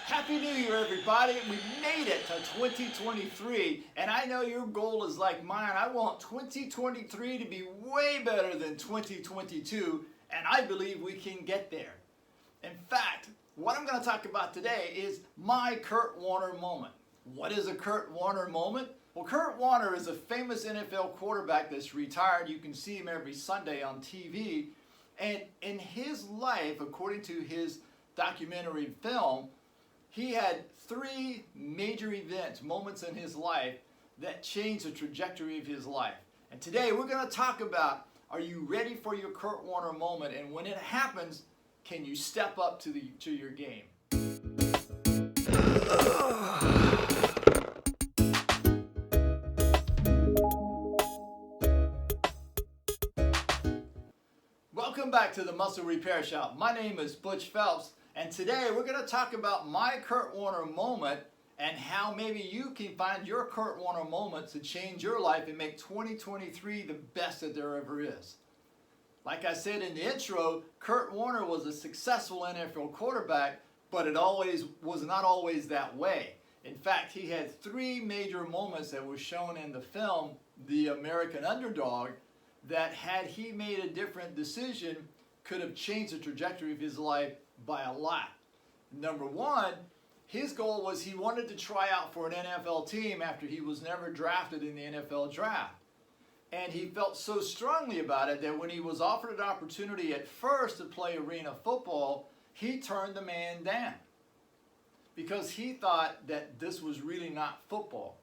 Happy New Year, everybody. We made it to 2023, and I know your goal is like mine. I want 2023 to be way better than 2022, and I believe we can get there. In fact, what I'm going to talk about today is my Kurt Warner moment. What is a Kurt Warner moment? Well, Kurt Warner is a famous NFL quarterback that's retired. You can see him every Sunday on TV. And in his life, according to his documentary film, he had three major events, moments in his life that changed the trajectory of his life. And today we're going to talk about, are you ready for your Kurt Warner moment? And when it happens, can you step up to your game? Welcome back to the Muscle Repair Shop. My name is Butch Phelps, and today we're going to talk about my Kurt Warner moment and how maybe you can find your Kurt Warner moment to change your life and make 2023 the best that there ever is. Like I said in the intro, Kurt Warner was a successful NFL quarterback, but it was not always that way. In fact, he had three major moments that were shown in the film, The American Underdog, that had he made a different decision, could have changed the trajectory of his life by a lot. Number one, his goal was he wanted to try out for an NFL team after he was never drafted in the NFL draft. And he felt so strongly about it that when he was offered an opportunity at first to play arena football, he turned the man down because he thought that this was really not football.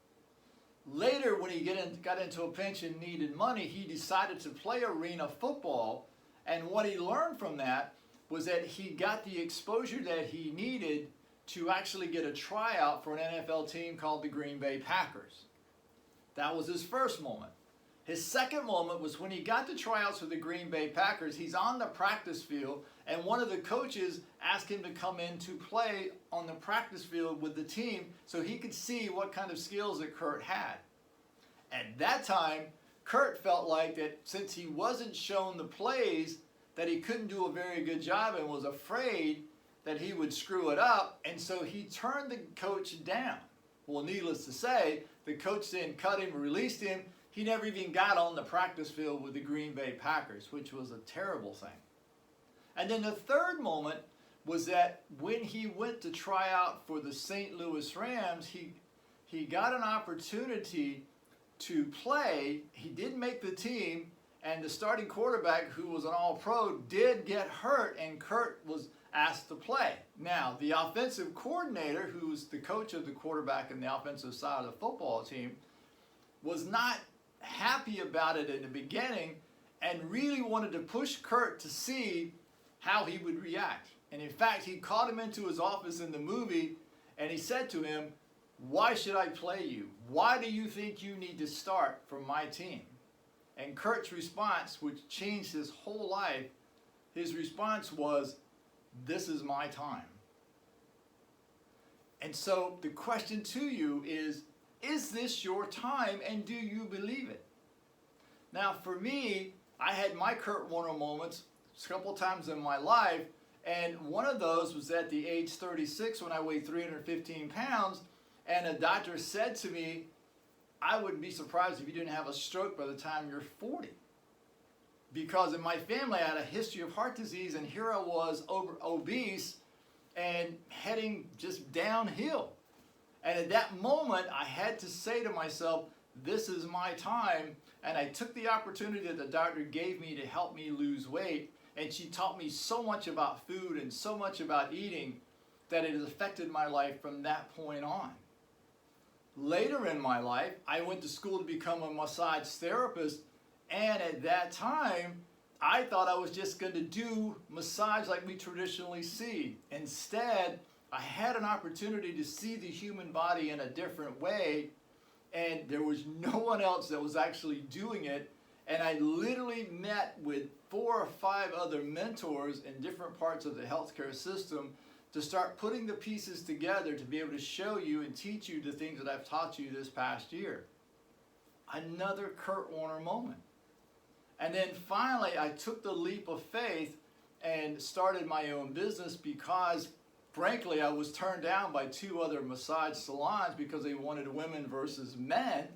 Later, when he got into a pinch and needed money, he decided to play arena football. And what he learned from that was that he got the exposure that he needed to actually get a tryout for an NFL team called the Green Bay Packers. That was his first moment. His second moment was when he got the tryouts for the Green Bay Packers. He's on the practice field, and one of the coaches asked him to come in to play on the practice field with the team so he could see what kind of skills that Kurt had. At that time, Kurt felt like that since he wasn't shown the plays, that he couldn't do a very good job and was afraid that he would screw it up, and so he turned the coach down. Well, needless to say, the coach then cut him, released him. He never even got on the practice field with the Green Bay Packers, which was a terrible thing. And then the third moment was that when he went to try out for the St. Louis Rams, he got an opportunity to play. He didn't make the team, and the starting quarterback, who was an all-pro, did get hurt, and Kurt was asked to play. Now, the offensive coordinator, who's the coach of the quarterback in the offensive side of the football team, was not happy about it in the beginning and really wanted to push Kurt to see how he would react. And in fact, he called him into his office in the movie and he said to him, "Why should I play you? Why do you think you need to start for my team?" And Kurt's response, which changed his whole life, his response was, "This is my time." And so the question to you is this your time, and do you believe it? Now, for me, I had my Kurt Warner moments a couple times in my life, and one of those was at the age 36 when I weighed 315 pounds, and a doctor said to me, "I wouldn't be surprised if you didn't have a stroke by the time you're 40. Because in my family, I had a history of heart disease, and here I was obese and heading just downhill. And at that moment, I had to say to myself, this is my time. And I took the opportunity that the doctor gave me to help me lose weight. And she taught me so much about food and so much about eating that it has affected my life from that point on. Later in my life, I went to school to become a massage therapist. And at that time, I thought I was just going to do massage like we traditionally see. Instead, I had an opportunity to see the human body in a different way, and there was no one else that was actually doing it. And I literally met with 4 or 5 other mentors in different parts of the healthcare system to start putting the pieces together to be able to show you and teach you the things that I've taught you this past year. Another Kurt Warner moment. And then finally, I took the leap of faith and started my own business because frankly, I was turned down by 2 other massage salons because they wanted women versus men.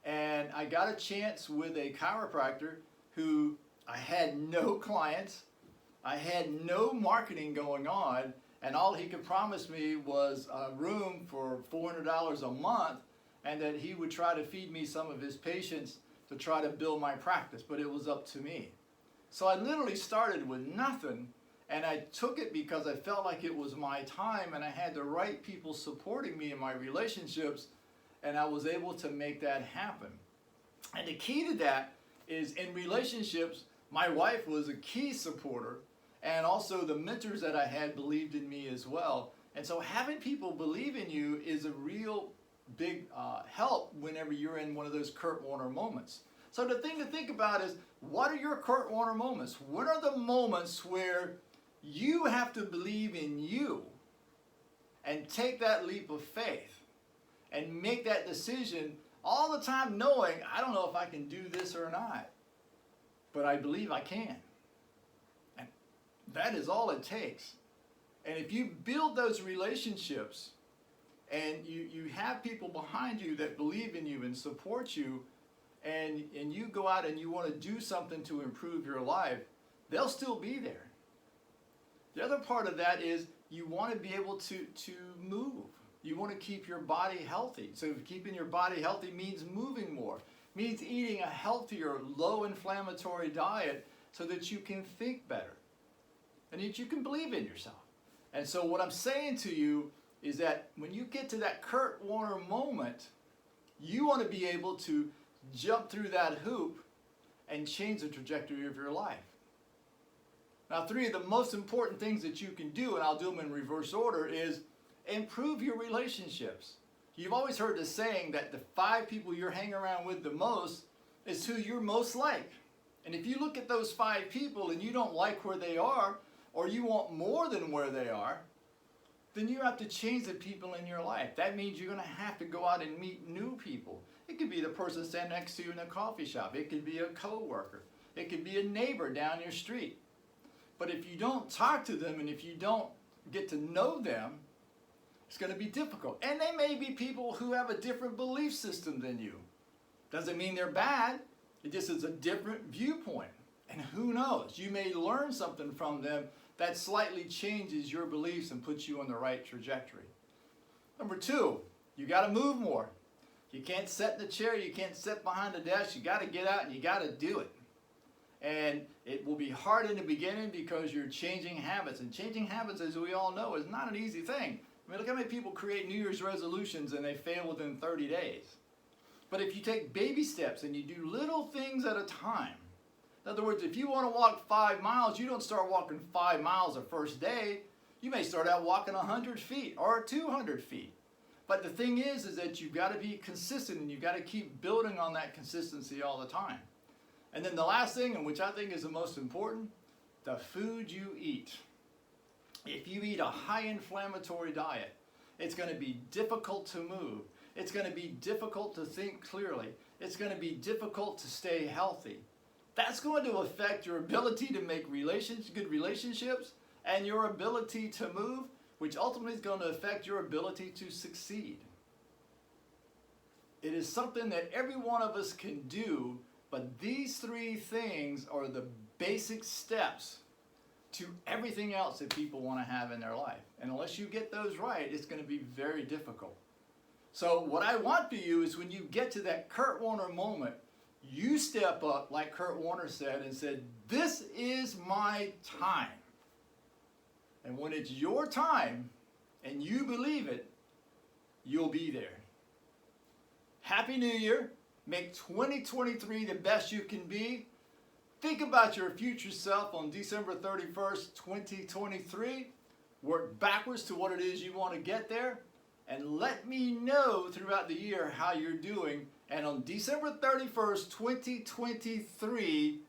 And I got a chance with a chiropractor who I had no clients, I had no marketing going on, and all he could promise me was a room for $400 a month, and that he would try to feed me some of his patients to try to build my practice, but it was up to me. So I literally started with nothing, and I took it because I felt like it was my time, and I had the right people supporting me in my relationships, and I was able to make that happen. And the key to that is in relationships, my wife was a key supporter, and also the mentors that I had believed in me as well. And so having people believe in you is a real big help whenever you're in one of those Kurt Warner moments. So the thing to think about is, what are your Kurt Warner moments? What are the moments where you have to believe in you and take that leap of faith and make that decision all the time knowing, I don't know if I can do this or not, but I believe I can. And that is all it takes. And if you build those relationships and you have people behind you that believe in you and support you, and you go out and you want to do something to improve your life, they'll still be there. The other part of that is you want to be able to move. You want to keep your body healthy. So keeping your body healthy means moving more, means eating a healthier, low inflammatory diet so that you can think better and that you can believe in yourself. And so what I'm saying to you is that when you get to that Kurt Warner moment, you want to be able to jump through that hoop and change the trajectory of your life. Now, 3 of the most important things that you can do, and I'll do them in reverse order, is improve your relationships. You've always heard the saying that the 5 people you're hanging around with the most is who you're most like. And if you look at those 5 people and you don't like where they are, or you want more than where they are, then you have to change the people in your life. That means you're going to have to go out and meet new people. It could be the person standing next to you in a coffee shop. It could be a coworker. It could be a neighbor down your street. But if you don't talk to them and if you don't get to know them, it's going to be difficult. And they may be people who have a different belief system than you. Doesn't mean they're bad. It just is a different viewpoint. And who knows? You may learn something from them that slightly changes your beliefs and puts you on the right trajectory. Number 2, you got to move more. You can't sit in the chair. You can't sit behind the desk. You got to get out and you got to do it. And it will be hard in the beginning because you're changing habits. And changing habits, as we all know, is not an easy thing. I mean, look how many people create New Year's resolutions and they fail within 30 days. But if you take baby steps and you do little things at a time, in other words, if you want to walk 5 miles, you don't start walking 5 miles the first day. You may start out walking 100 feet or 200 feet. But the thing is that you've got to be consistent and you've got to keep building on that consistency all the time. And then the last thing, and which I think is the most important, the food you eat. If you eat a high inflammatory diet, it's going to be difficult to move. It's going to be difficult to think clearly. It's going to be difficult to stay healthy. That's going to affect your ability to make good relationships and your ability to move, which ultimately is going to affect your ability to succeed. It is something that every one of us can do, but these 3 things are the basic steps to everything else that people want to have in their life. And unless you get those right, it's going to be very difficult. So what I want for you is when you get to that Kurt Warner moment, you step up, like Kurt Warner said, and said, this is my time. And when it's your time, and you believe it, you'll be there. Happy New Year. Make 2023 the best you can be. Think about your future self on December 31st, 2023. Work backwards to what it is you want to get there. And let me know throughout the year how you're doing. And on December 31st, 2023,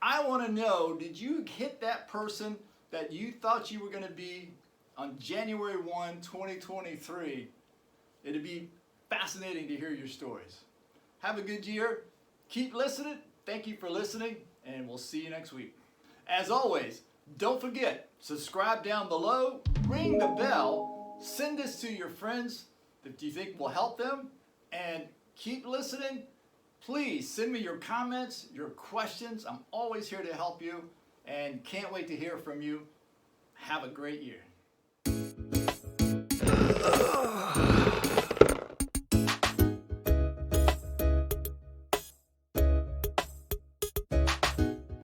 I want to know, did you hit that person that you thought you were going to be on January 1, 2023? It'd be fascinating to hear your stories. Have a good year. Keep listening. Thank you for listening, and we'll see you next week. As always, Don't forget, subscribe down below, ring the bell, send this to your friends that you think will help them, and keep listening. Please send me your comments, your questions. I'm always here to help you and can't wait to hear from you. Have a great year.